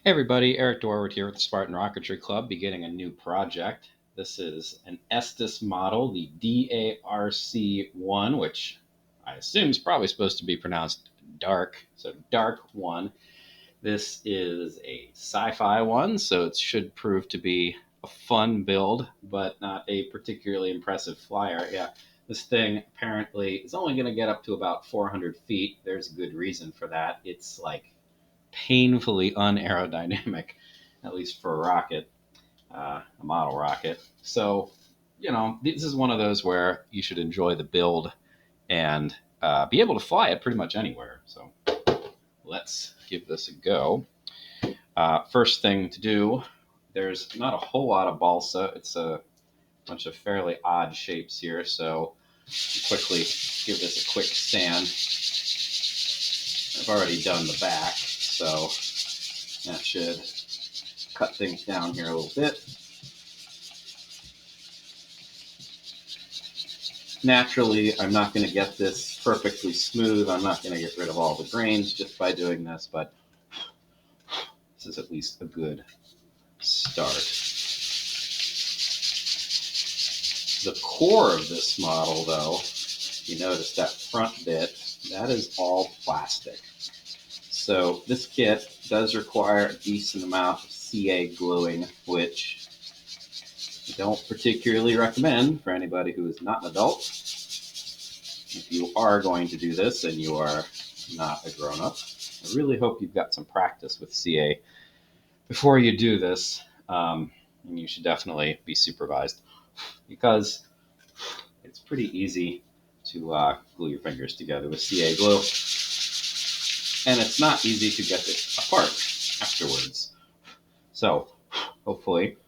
Hey everybody, Eric Dorward here with the Spartan Rocketry Club, beginning a new project. This is an Estes model, the DARC-1, which I assume is probably supposed to be pronounced dark, so dark 1. This is a sci-fi one, so it should prove to be a fun build, but not a particularly impressive flyer. Yeah, this thing apparently is only going to get up to about 400 feet. There's a good reason for that. It's like painfully unaerodynamic, at least for a rocket, a model rocket. So, this is one of those where you should enjoy the build and be able to fly it pretty much anywhere. So, let's give this a go. First thing to do, there's not a whole lot of balsa. It's a bunch of fairly odd shapes here. So, quickly give this a quick sand. I've already done the back, so that should cut things down here a little bit. Naturally, I'm not going to get this perfectly smooth. I'm not going to get rid of all the grains just by doing this, but this is at least a good start. The core of this model, though, you notice that front bit, that is all plastic. So this kit does require a decent amount of CA gluing, which I don't particularly recommend for anybody who is not an adult. If you are going to do this and you are not a grown-up, I really hope you've got some practice with CA before you do this, and you should definitely be supervised because it's pretty easy to glue your fingers together with CA glue, and it's not easy to get it apart afterwards. So hopefully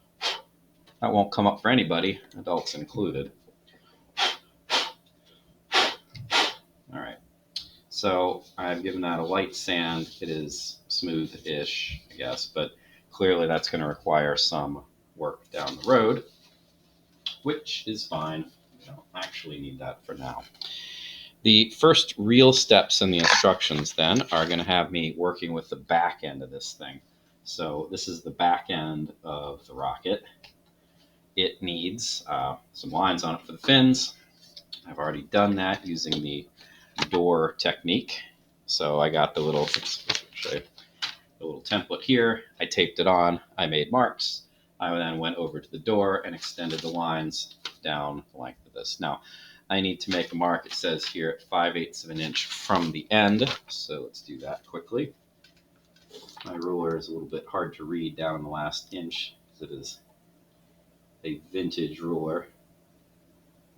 that won't come up for anybody, adults included. All right, so I've given that a light sand. It is smooth-ish, I guess, but clearly that's going to require some work down the road, which is fine. We don't actually need that for now. The first real steps in the instructions then are going to have me working with the back end of this thing. So this is the back end of the rocket. It needs some lines on it for the fins. I've already done that using the door technique. So I got the little template here. I taped it on. I made marks. I then went over to the door and extended the lines down the length of this. Now, I need to make a mark. It says here at 5/8 of an inch from the end. So let's do that quickly. My ruler is a little bit hard to read down the last inch because it is a vintage ruler,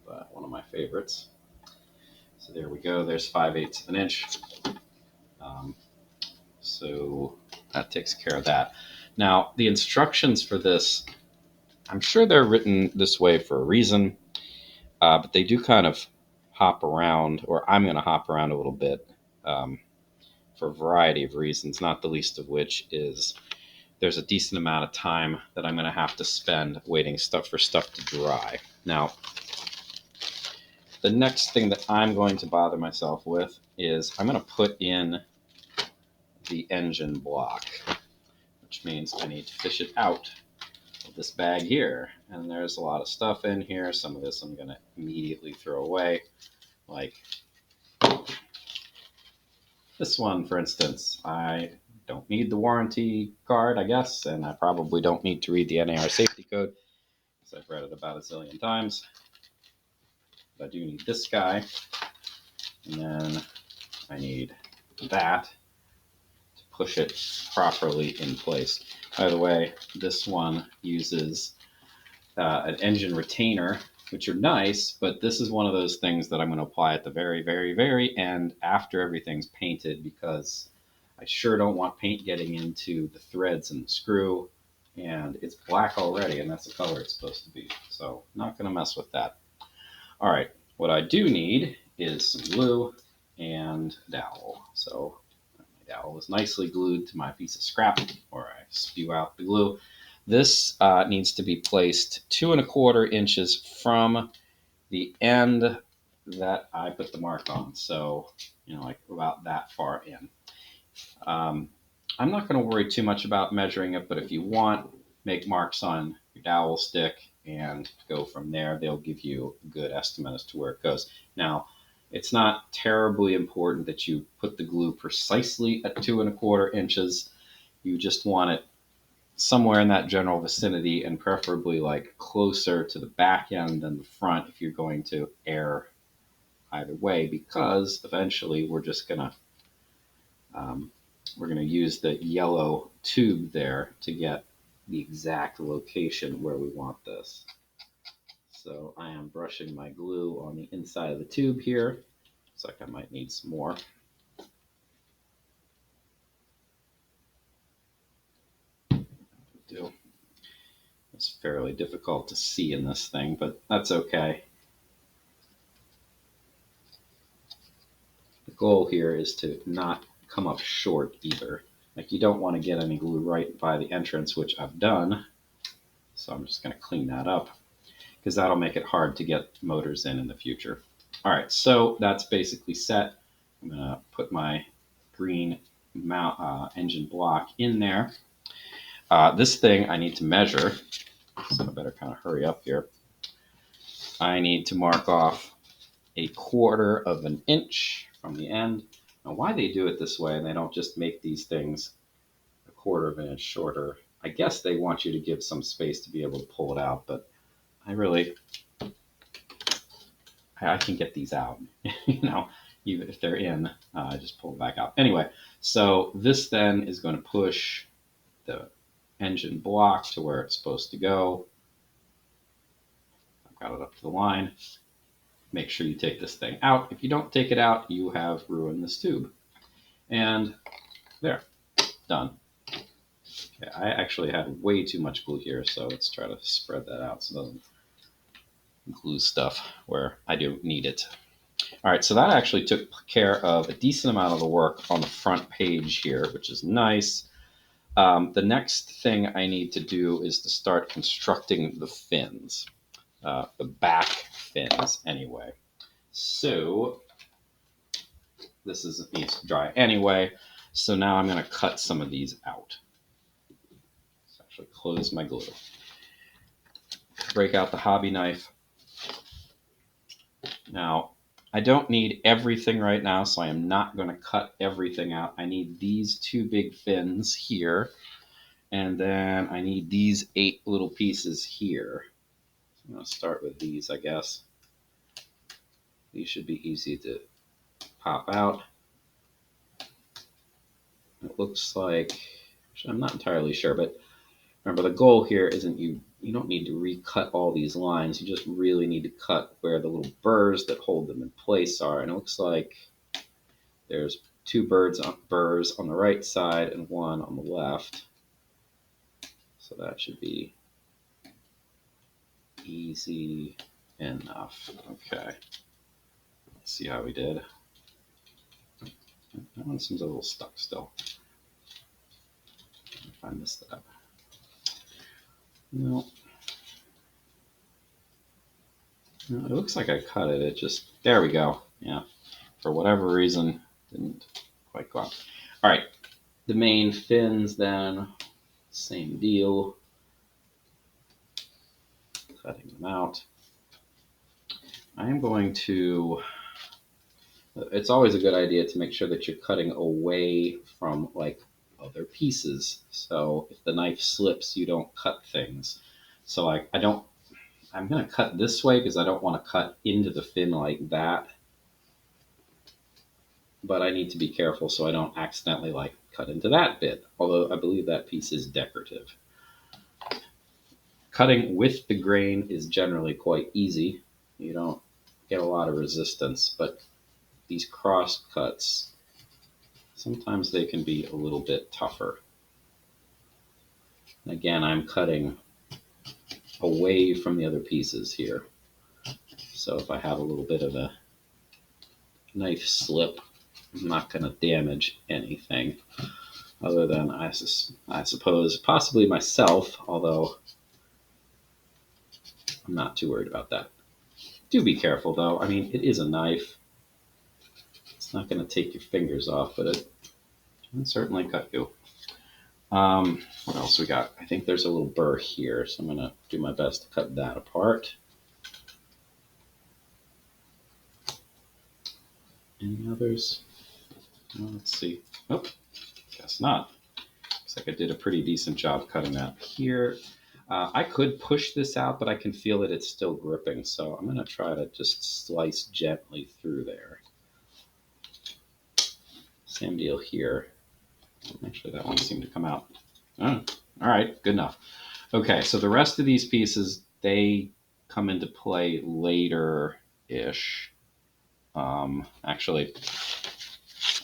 but one of my favorites. So there we go. There's 5/8 of an inch. So that takes care of that. Now, the instructions for this, I'm sure they're written this way for a reason, but they do kind of hop around, or I'm going to hop around a little bit for a variety of reasons, not the least of which is there's a decent amount of time that I'm going to have to spend waiting for stuff to dry. Now, the next thing that I'm going to bother myself with is I'm going to put in the engine block, which means I need to fish it out of this bag here. And there's a lot of stuff in here. Some of this I'm going to immediately throw away. Like this one, for instance, I don't need the warranty card, I guess, and I probably don't need to read the NAR safety code because I've read it about a zillion times. But I do need this guy, and then I need that to push it properly in place. By the way, this one uses an engine retainer, which are nice, but this is one of those things that I'm going to apply at the very, very, very end after everything's painted because I sure don't want paint getting into the threads and the screw, and it's black already, and that's the color it's supposed to be. So not going to mess with that. All right, what I do need is some glue and a dowel. So my dowel is nicely glued to my piece of scrap, or I spew out the glue. This needs to be placed 2¼ inches from the end that I put the mark on. So, like about that far in. I'm not going to worry too much about measuring it, but if you want, make marks on your dowel stick and go from there. They'll give you a good estimate as to where it goes. Now, it's not terribly important that you put the glue precisely at 2¼ inches. You just want it somewhere in that general vicinity, and preferably like closer to the back end than the front if you're going to err either way, because eventually we're gonna use the yellow tube there to get the exact location where we want this. So I am brushing my glue on the inside of the tube here. Looks like I might need some more. It's fairly difficult to see in this thing, but that's okay. The goal here is to not come up short either. Like, you don't want to get any glue right by the entrance, which I've done. So I'm just going to clean that up because that'll make it hard to get motors in the future. All right, so that's basically set. I'm going to put my green engine block in there. This thing I need to measure, so I better kind of hurry up here. I need to mark off 1/4 inch from the end. Now, why they do it this way and they don't just make these things 1/4 inch shorter, I guess they want you to give some space to be able to pull it out, but I can get these out, even if they're in, I just pull it back out. Anyway, so this then is going to push the engine block to where it's supposed to go. I've got it up to the line. Make sure you take this thing out. If you don't take it out, you have ruined this tube. And there, done. Okay, I actually had way too much glue here, so let's try to spread that out so it doesn't glue stuff where I do need it. All right, so that actually took care of a decent amount of the work on the front page here, which is nice. The next thing I need to do is to start constructing the fins, the back fins anyway. So this needs to dry anyway. So now I'm going to cut some of these out. Let's actually close my glue. Break out the hobby knife. Now, I don't need everything right now, so I am not going to cut everything out. I need these 2 big fins here, and then I need these 8 little pieces here. So I'm going to start with these, I guess. These should be easy to pop out. It looks like, I'm not entirely sure, but remember, the goal here isn't you don't need to recut all these lines. You just really need to cut where the little burrs that hold them in place are. And it looks like there's 2 burrs on the right side and 1 on the left. So that should be easy enough. Okay. Let's see how we did. That one seems a little stuck still. If I missed that. No. No, it looks like I cut it. It just, there we go. Yeah. For whatever reason, didn't quite go out. All right. The main fins then, same deal. Cutting them out. I am going to, it's always a good idea to make sure that you're cutting away from like other pieces. So if the knife slips, you don't cut things. So I'm going to cut this way because I don't want to cut into the fin like that. But I need to be careful so I don't accidentally like cut into that bit. Although I believe that piece is decorative. Cutting with the grain is generally quite easy. You don't get a lot of resistance, but these cross cuts, sometimes they can be a little bit tougher. And again, I'm cutting away from the other pieces here. So if I have a little bit of a knife slip, I'm not going to damage anything other than, I suppose, possibly myself, although I'm not too worried about that. Do be careful, though. I mean, it is a knife. It's not going to take your fingers off, but it can certainly cut you. What else we got? I think there's a little burr here, so I'm going to do my best to cut that apart. Any others? Well, let's see. Nope, guess not. Looks like I did a pretty decent job cutting that here. I could push this out, but I can feel that it's still gripping, so I'm going to try to just slice gently through there. Same deal here. Actually, that one seemed to come out. Oh, all right, good enough. Okay, so the rest of these pieces, they come into play later-ish. Actually,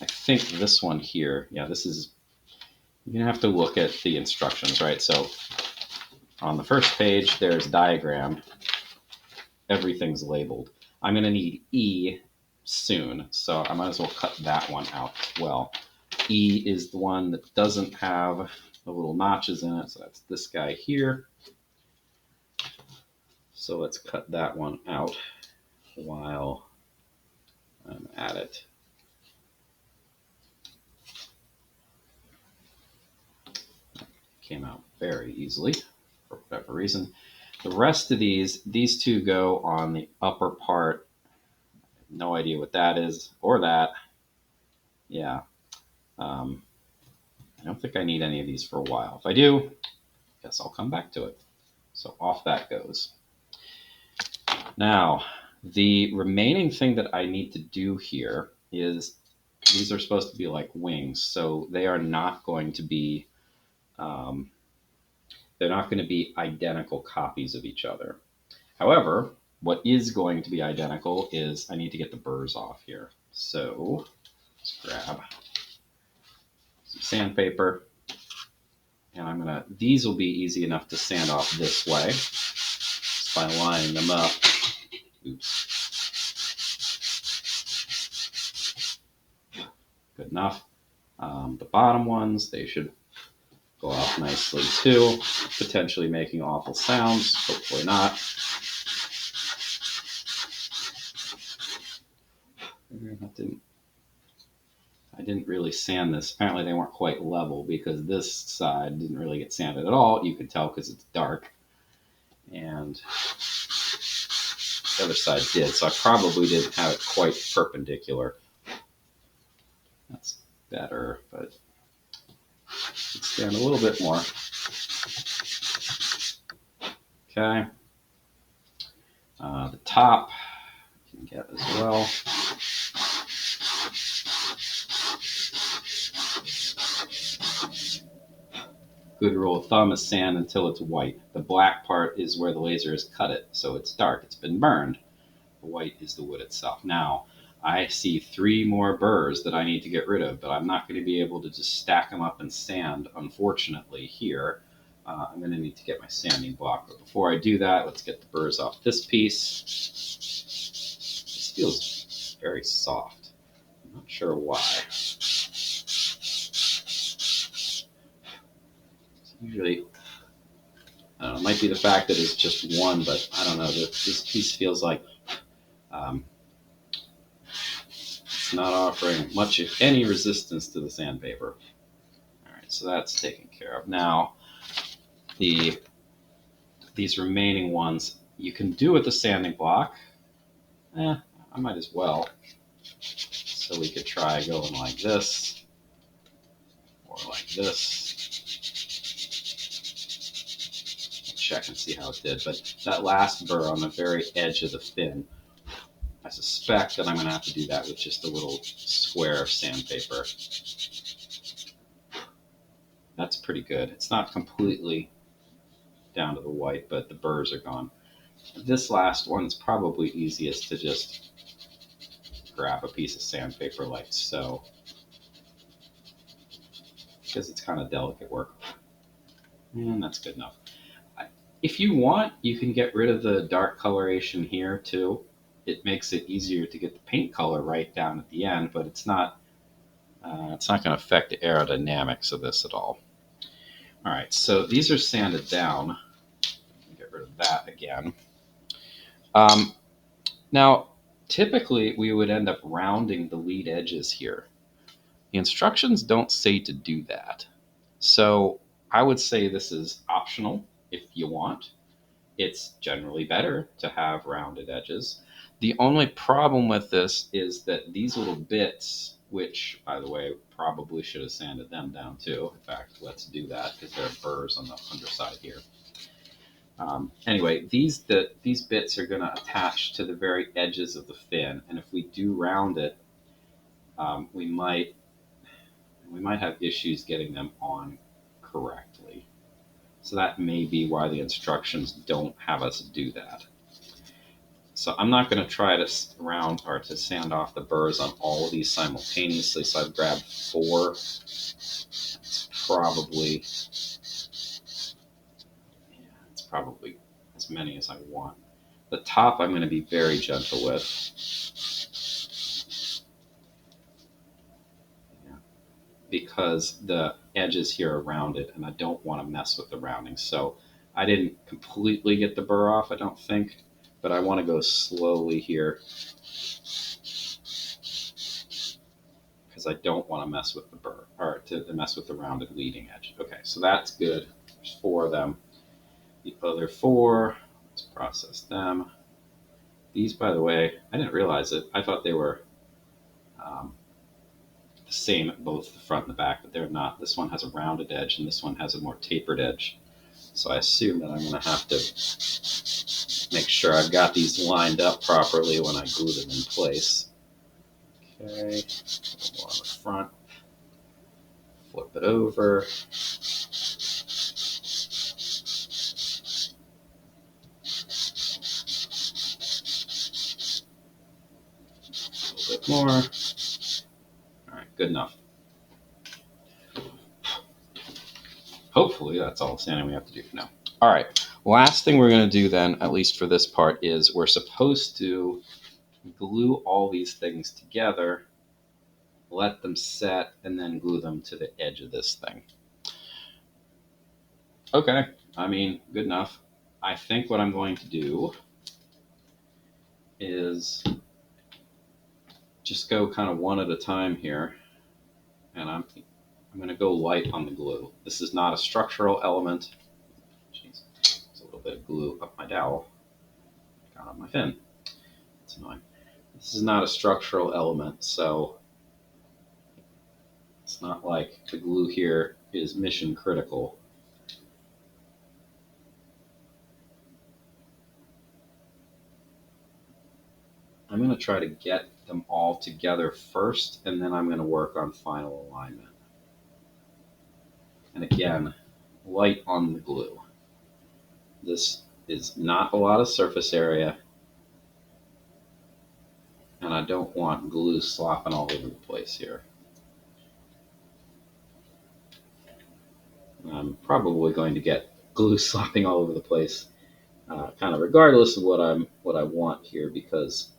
I think this one here, yeah, this is, you're going to have to look at the instructions, right? So on the first page, there's diagram. Everything's labeled. I'm going to need E soon, so I might as well cut that one out as well. E is the one that doesn't have the little notches in it, so that's this guy here. So let's cut that one out while I'm at it. Came out very easily for whatever reason. The rest of these two go on the upper part. No idea what that is or that. Yeah. I don't think I need any of these for a while. If I do, I guess I'll come back to it. So off that goes. Now, the remaining thing that I need to do here is these are supposed to be like wings, so they are not going to be they're not going to be identical copies of each other. However, what is going to be identical is I need to get the burrs off here. So let's grab some sandpaper, and I'm gonna. These will be easy enough to sand off this way just by lining them up. Oops. Good enough. The bottom ones, they should go off nicely too, potentially making awful sounds, hopefully not. I didn't really sand this. Apparently they weren't quite level because this side didn't really get sanded at all. You can tell because it's dark. And the other side did, so I probably didn't have it quite perpendicular. That's better, but let's sand a little bit more. Okay. The top you can get as well. Good rule of thumb is sand until it's white. The black part is where the laser has cut it, so it's dark. It's been burned. The white is the wood itself. Now, I see 3 more burrs that I need to get rid of, but I'm not going to be able to just stack them up and sand, unfortunately, here. I'm going to need to get my sanding block. But before I do that, let's get the burrs off this piece. This feels very soft. I'm not sure why. Usually, I don't know, it might be the fact that it's just one, but I don't know. This piece feels like it's not offering much, if any, resistance to the sandpaper. All right, so that's taken care of. Now, these remaining ones, you can do with the sanding block. I might as well. So we could try going like this, or like this. Check and see how it did. But that last burr on the very edge of the fin, I suspect that I'm going to have to do that with just a little square of sandpaper. That's pretty good. It's not completely down to the white, but the burrs are gone. This last one's probably easiest to just grab a piece of sandpaper like so, because it's kind of delicate work. And that's good enough. If you want, you can get rid of the dark coloration here too. It makes it easier to get the paint color right down at the end, but it's not going to affect the aerodynamics of this at all. All right, so these are sanded down. Get rid of that again. Now, typically we would end up rounding the lead edges here. The instructions don't say to do that. So I would say this is optional if you want. It's generally better to have rounded edges. The only problem with this is that these little bits, which, by the way, probably should have sanded them down too. In fact, let's do that because there are burrs on the underside here. Anyway, these bits are going to attach to the very edges of the fin, and if we do round it, we might have issues getting them on correctly. So that may be why the instructions don't have us do that. So I'm not going to try to round or to sand off the burrs on all of these simultaneously. So I've grabbed 4. It's probably as many as I want. The top I'm going to be very gentle with. Because the edges here are rounded and I don't want to mess with the rounding. So I didn't completely get the burr off, I don't think, but I want to go slowly here because I don't want to mess with the burr or to mess with the rounded leading edge. Okay, so that's good. There's 4 of them. The other 4, let's process them. These, by the way, I didn't realize it. I thought they were the same at both the front and the back, but they're not. This one has a rounded edge and this one has a more tapered edge. So I assume that I'm going to have to make sure I've got these lined up properly when I glue them in place. Okay, a little more on the front. Flip it over. A little bit more. All right, good enough. Hopefully that's all the sanding we have to do for now. All right, last thing we're going to do then, at least for this part, is we're supposed to glue all these things together, let them set, and then glue them to the edge of this thing. Okay, I mean, good enough. I think what I'm going to do is just go kind of one at a time here, and I'm going to go light on the glue. This is not a structural element. Jeez, there's a little bit of glue up my dowel. Got on my fin. That's annoying. This is not a structural element, so it's not like the glue here is mission critical. I'm going to try to get them all together first, and then I'm going to work on final alignment. And again, light on the glue. This is not a lot of surface area, and I don't want glue slopping all over the place here. I'm probably going to get glue slopping all over the place, kind of regardless of what I want here, because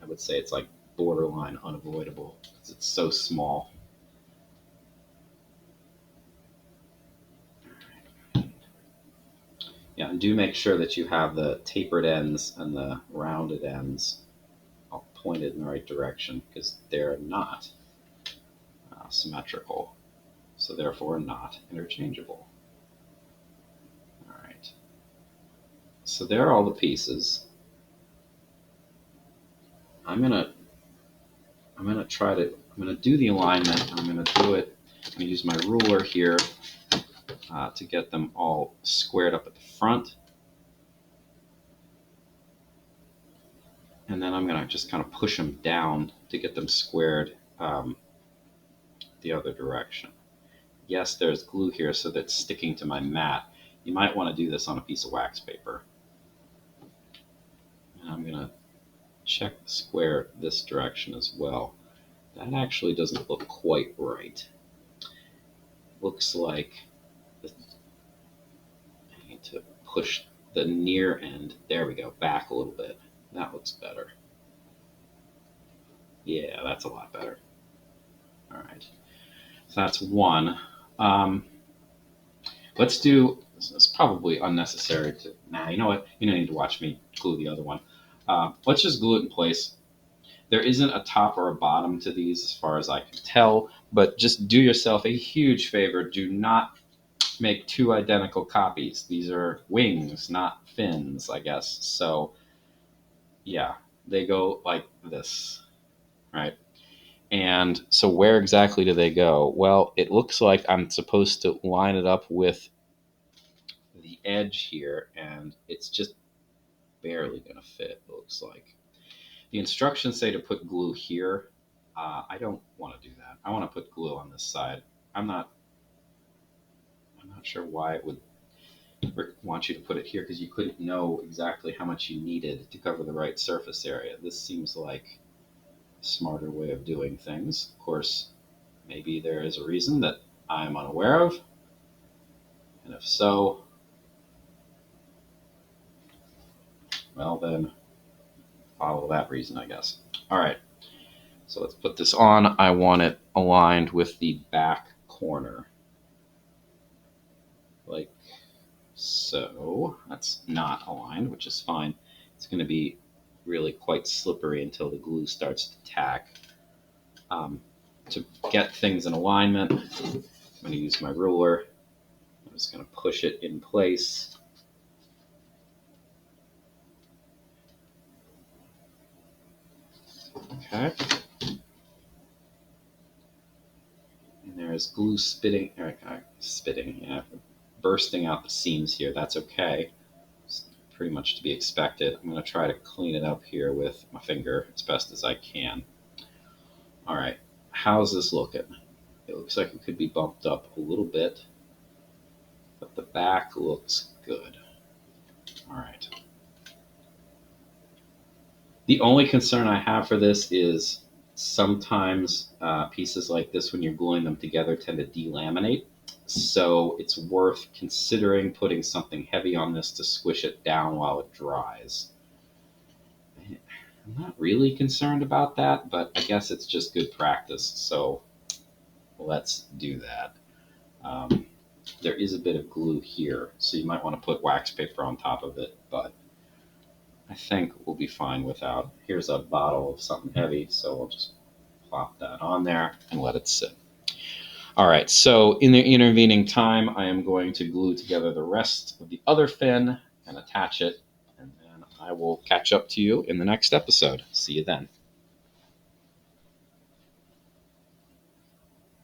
I would say it's like borderline unavoidable because it's so small. Yeah, and do make sure that you have the tapered ends and the rounded ends all pointed in the right direction, because they're not symmetrical, so therefore not interchangeable. All right. So there are all the pieces. I'm gonna do the alignment. I'm gonna do it. I'm gonna use my ruler here to get them all squared up at the front. And then I'm going to just kind of push them down to get them squared the other direction. Yes, there's glue here, so that's sticking to my mat. You might want to do this on a piece of wax paper. And I'm going to check the square this direction as well. That actually doesn't look quite right. Looks like I need to push the near end. There we go, back a little bit. That looks better. Yeah, that's a lot better. All right, so that's one. Let's do, it's probably unnecessary to, you know what? You don't need to watch me glue the other one. Let's just glue it in place. There isn't a top or a bottom to these as far as I can tell, but just do yourself a huge favor. Do not make two identical copies. These are wings, not fins, I guess. So yeah, they go like this, right? And so where exactly do they go? Well, it looks like I'm supposed to line it up with the edge here, and it's just barely going to fit, it looks like. The instructions say to put glue here. I don't want to do that. I want to put glue on this side. I'm not sure why it would want you to put it here, because you couldn't know exactly how much you needed to cover the right surface area. This seems like a smarter way of doing things. Of course, maybe there is a reason that I'm unaware of, and if so, well then follow that reason, I guess. All right, so let's put this on. I want it aligned with the back corner, like so. That's not aligned, which is fine. It's going to be really quite slippery until the glue starts to tack. To get things in alignment, I'm going to use my ruler. I'm just going to push it in place. Okay. And there's glue bursting out the seams here. That's okay. It's pretty much to be expected. I'm going to try to clean it up here with my finger as best as I can. All right. How's this looking? It looks like it could be bumped up a little bit, but the back looks good. All right. The only concern I have for this is sometimes pieces like this, when you're gluing them together, tend to delaminate. So it's worth considering putting something heavy on this to squish it down while it dries. I'm not really concerned about that, but I guess it's just good practice. So let's do that. There is a bit of glue here, so you might want to put wax paper on top of it, but I think we'll be fine without. Here's a bottle of something heavy, so we'll just plop that on there and let it sit. All right, so in the intervening time, I am going to glue together the rest of the other fin and attach it, and then I will catch up to you in the next episode. See you then.